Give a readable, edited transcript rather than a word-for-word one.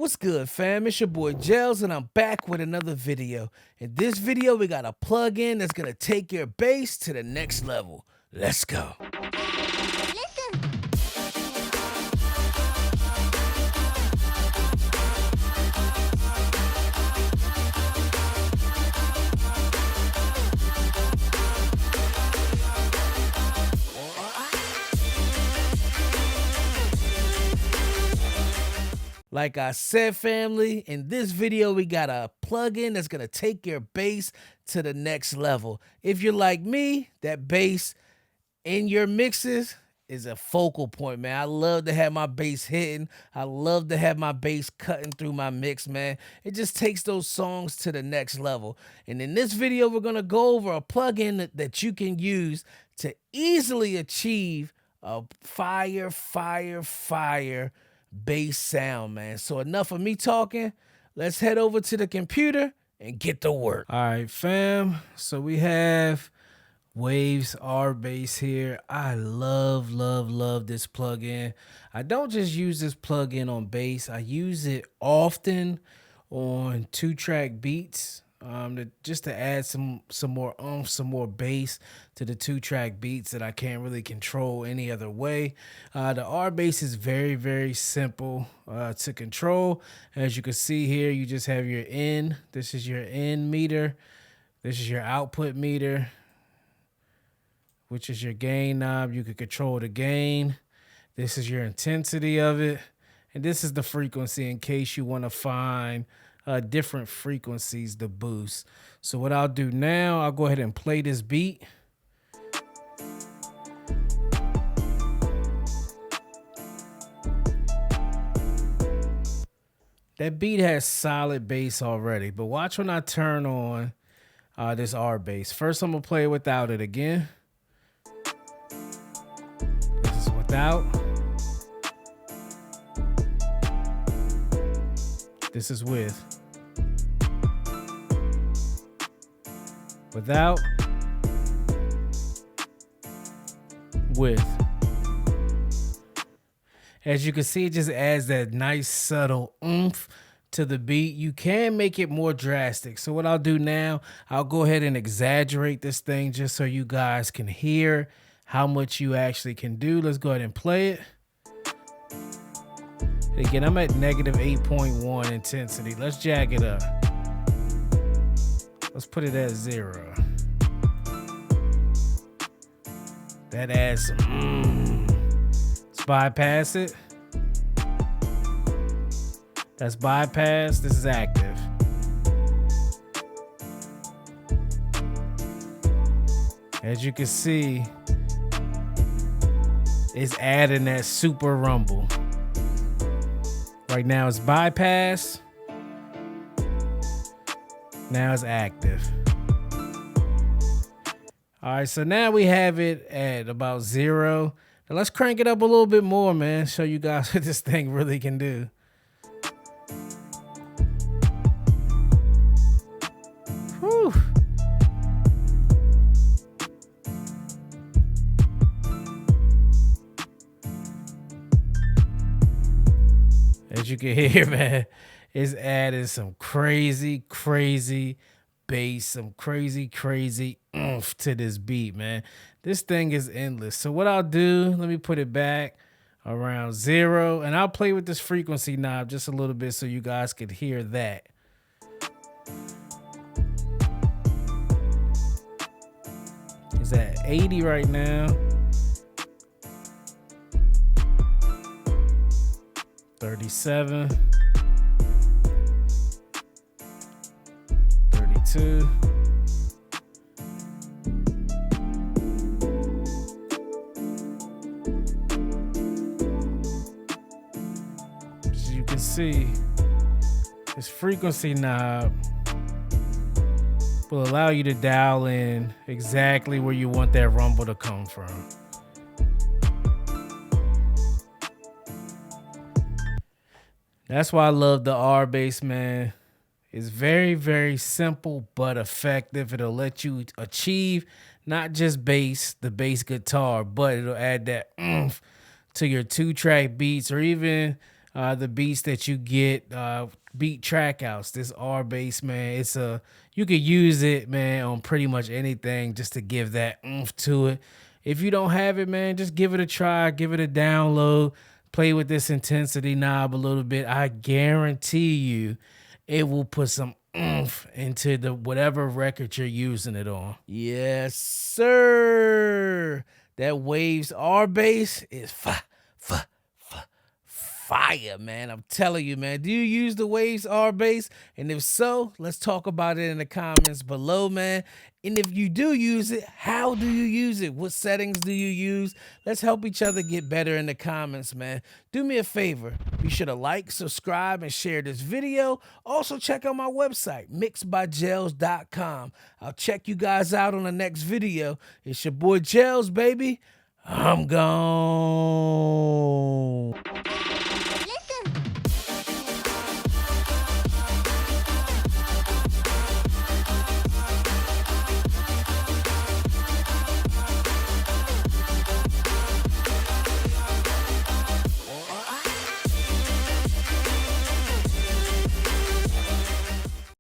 What's good, fam? It's your boy Gels, and I'm back with another video. In this video, we got a plugin that's gonna take your bass to the next level. Let's go. Like I said, family, in this video, we got a plugin that's going to take your bass to the next level. If you're like me, that bass in your mixes is a focal point, man. I love to have my bass hitting. I love to have my bass cutting through my mix, man. It just takes those songs to the next level. And in this video, we're going to go over a plugin that you can use to easily achieve a fire bass sound, man. So enough of me talking. Let's head over to the computer and get to work. All right, fam. So we have Waves RBass here. I love this plugin. I don't just use this plugin on bass. I use it often on 2-track beats. Just to add some more oomph, some more bass to the 2-track beats that I can't really control any other way. The RBass is very simple to control. As you can see here, you just have your in. This is your in meter. This is your output meter, which is your gain knob. You can control the gain. This is your intensity of it. And this is the frequency in case you want to find different frequencies to boost. So what I'll do now, I'll go ahead and play this beat. That beat has solid bass already, but watch when I turn on this RBass. First, I'm gonna play it without it again. This is without. This is with. Without. With. As you can see, it just adds that nice subtle oomph to the beat. You can make it more drastic. So what I'll do now, I'll go ahead and exaggerate this thing just so you guys can hear how much you actually can do. Let's go ahead and play it. Again, I'm at negative 8.1 intensity. Let's jack it up. Let's put it at 0. That adds some. Let's bypass it. That's bypass. This is active. As you can see, it's adding that super rumble. Right now it's bypass. Now it's active. All right, so now we have it at about 0. Now let's crank it up a little bit more, man. Show you guys what this thing really can do. Whew. As you can hear, man, it's adding some crazy bass, some crazy oomph to this beat, man. This thing is endless. So what I'll do, let me put it back around 0, and I'll play with this frequency knob just a little bit so you guys could hear that. It's at 80 right now. 37, 32, 'As you can see, this frequency knob will allow you to dial in exactly where you want that rumble to come from. That's why I love the RBass, man. It's very simple but effective. It'll let you achieve not just bass, the bass guitar, but it'll add that oomph to your 2-track beats, or even the beats that you get, beat track outs. This RBass, man, you could use it, man, on pretty much anything just to give that oomph to it. If you don't have it, man, just give it a try, give it a download, play with this intensity knob a little bit. I guarantee you it will put some oomph into the whatever record you're using it on. Yes, sir. That Waves RBass is fire, man. I'm telling you, man. Do you use the Waves RBass? And if so, let's talk about it in the comments below, man. And if you do use it, how do you use it? What settings do you use? Let's help each other get better in the comments, man. Do me a favor. Be sure to like, subscribe, and share this video. Also, check out my website, mixedbygels.com. I'll check you guys out on the next video. It's your boy Gels, baby. I'm gone.